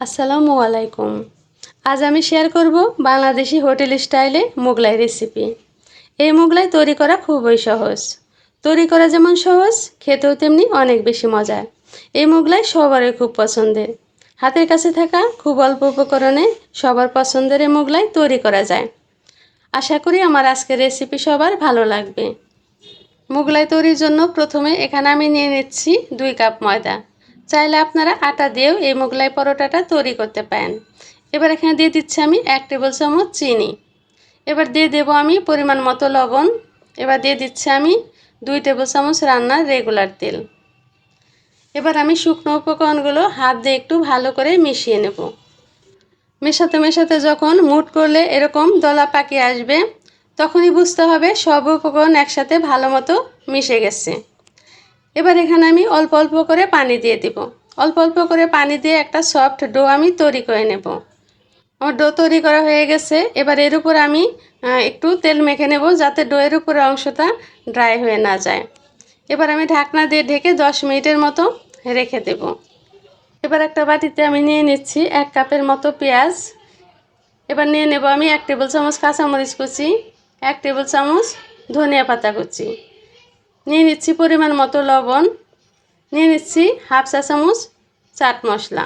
আসসালামু আলাইকুম। আজ আমি শেয়ার করব বাংলাদেশি হোটেল স্টাইলে মোগলাই রেসিপি। এই মোগলাই তৈরি করা খুবই সহজ। তৈরি করা যেমন সহজ, খেতেও তেমনি অনেক বেশি মজার। এই মোগলাই সবারই খুব পছন্দের। হাতের কাছে থাকা খুব অল্প উপকরণে সবার পছন্দের এই মোগলাই তৈরি করা যায়। আশা করি আমার আজকের রেসিপি সবার ভালো লাগবে। মোগলাই তৈরির জন্য প্রথমে এখানে আমি নিয়ে নিচ্ছি 2 কাপ ময়দা। চাইলে আপনারা আটা দিয়েও এই মোগলাই পরোটাটা তৈরি করতে পারেন। এবার এখানে দিয়ে দিচ্ছি আমি 1 টেবিল চামচ চিনি। এবার দিয়ে দেব আমি পরিমাণ মতো লবণ। এবার দিয়ে দিচ্ছি আমি 2 টেবিল চামচ রান্নার রেগুলার তেল। এবার আমি শুকনো উপকরণগুলো হাত দিয়ে একটু ভালো করে মিশিয়ে নেব। মেশাতে মেশাতে যখন মুঠ করলে এরকম দলা পাকিয়ে আসবে, তখনই বুঝতে হবে সব উপকরণ একসাথে ভালো মতো মিশে গেছে। এবার এখানে আমি অল্প অল্প করে পানি দিয়ে দিব। অল্প অল্প করে পানি দিয়ে একটা সফট ডো আমি তৈরি করে নেব। আমার ডো তৈরি করা হয়ে গেছে। এবার এর উপর আমি একটু তেল মেখে নেব, যাতে ডোয়ের উপরে অংশটা ড্রাই হয়ে না যায়। এবার আমি ঢাকনা দিয়ে ঢেকে 10 মিনিটের মতো রেখে দেব। এবার একটা বাটিতে আমি নিয়ে নিচ্ছি 1 কাপের মতো পেঁয়াজ। এবার নিয়ে নেব আমি 1 টেবিল চামচ কাঁচামরিচ কুচি, 1 টেবিল চামচ ধনিয়া পাতা কুচি, নিয়ে নিচ্ছি পরিমাণ মতো লবণ, নিয়ে নিচ্ছি হাফ চা চামচ চাট মশলা।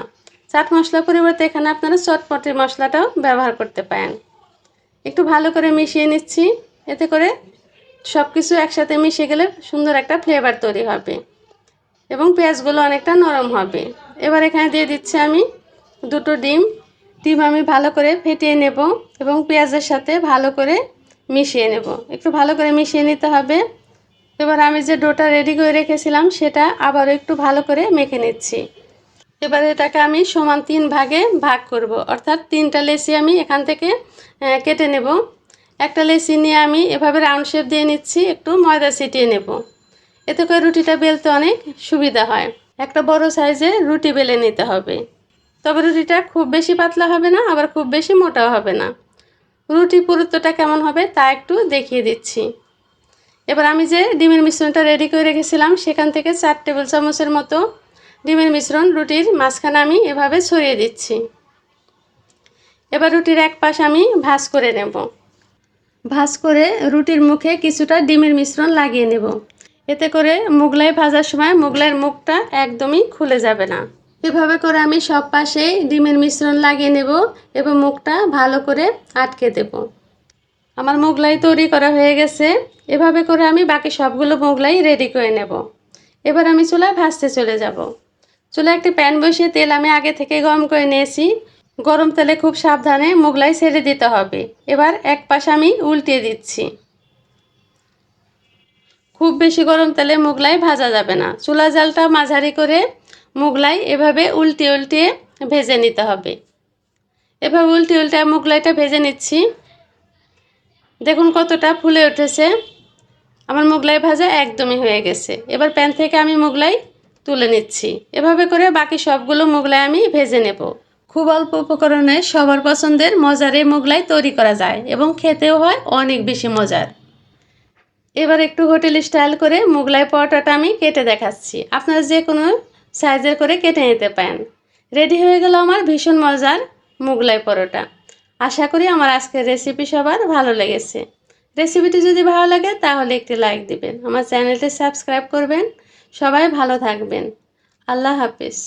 চাট মশলার পরিবর্তে এখানে আপনারা চটপটি মশলাটাও ব্যবহার করতে পারেন। একটু ভালো করে মিশিয়ে নিচ্ছি। এতে করে সব কিছু একসাথে মিশে গেলে সুন্দর একটা ফ্লেভার তৈরি হবে এবং পেঁয়াজগুলো অনেকটা নরম হবে। এবার এখানে দিয়ে দিচ্ছি আমি 2টো ডিম। ডিম আমি ভালো করে ফেটিয়ে নেব এবং পেঁয়াজের সাথে ভালো করে মিশিয়ে নেব। একটু ভালো করে মিশিয়ে নিতে হবে। এবার আমি যে ডোটা রেডি করে রেখেছিলাম সেটা আবারও একটু ভালো করে মেখে নিচ্ছি। এবার এটাকে আমি সমান 3 ভাগে ভাগ করব, অর্থাৎ 3টা লেচি আমি এখান থেকে কেটে নেব। একটা লেচি নিয়ে আমি এভাবে রাউন্ড শেপ দিয়ে নিচ্ছি, একটু ময়দা ছিটিয়ে নেব। এতে করে রুটিটা বেলতে অনেক সুবিধা হয়। একটা বড় সাইজে রুটি বেলে নিতে হবে, তবে রুটিটা খুব বেশি পাতলা হবে না, আবার খুব বেশি মোটাও হবে না। রুটির পুরুত্বটা কেমন হবে তা একটু দেখিয়ে দিচ্ছি। এবার আমি যে ডিমের মিশ্রণটা রেডি করে রেখেছিলাম সেখান থেকে 4 টেবিল চামচের মতো ডিমের মিশ্রণ রুটির মাঝখানে আমি এভাবে ছড়িয়ে দিচ্ছি। এবার রুটির এক পাশ আমি ভাঁজ করে নেব। ভাঁজ করে রুটির মুখে কিছুটা ডিমের মিশ্রণ লাগিয়ে নেব। এতে করে মোগলাই ভাজার সময় মোগলাইয়ের মুখটা একদমই খুলে যাবে না। এভাবে করে আমি সব পাশে ডিমের মিশ্রণ লাগিয়ে নেব এবং মুখটা ভালো করে আটকে দেব। আমার মোগলাই তৈরি করা হয়ে গেছে। এভাবে করে আমি বাকি সবগুলো মোগলাই রেডি করে নেব। এবার আমি চুলায় ভাজতে চলে যাব। চুলায় একটি প্যান বসিয়ে তেল আমি আগে থেকে গরম করে নিয়েছি। গরম তেলে খুব সাবধানে মোগলাই ছেড়ে দিতে হবে। এবার এক পাশ আমি উল্টিয়ে দিচ্ছি। খুব বেশি গরম তেলে মোগলাই ভাজা যাবে না। চুলা জালটা মাঝারি করে মোগলাই এভাবে উল্টিয়ে উল্টিয়ে ভেজে নিতে হবে। এভাবে উল্টিয়ে উল্টিয়ে মোগলাইটা ভেজে নিচ্ছি। দেখুন কতটা ফুলে উঠেছে। আমার মোগলাই ভাজা একদমই হয়ে গেছে। এবার প্যান থেকে আমি মোগলাই তুলে নিচ্ছি। এভাবে করে বাকি সবগুলো মোগলাই আমি ভেজে নেব। খুব অল্প উপকরণে সবার পছন্দের মজার এই মোগলাই তৈরি করা যায় এবং খেতেও হয় অনেক বেশি মজার। এবার একটু হোটেল স্টাইল করে মোগলাই পরোটাটা আমি কেটে দেখাচ্ছি। আপনারা যে কোনো সাইজের করে কেটে নিতে পারেন। রেডি হয়ে গেল আমার ভীষণ মজার মোগলাই পরোটা। আশা করি আমার আজকের রেসিপি সবার ভালো লেগেছে। রেসিপিটি যদি ভালো লাগে তাহলে একটি লাইক দিবেন, আমার চ্যানেলটি সাবস্ক্রাইব করবেন। সবাই ভালো থাকবেন। আল্লাহ হাফেজ।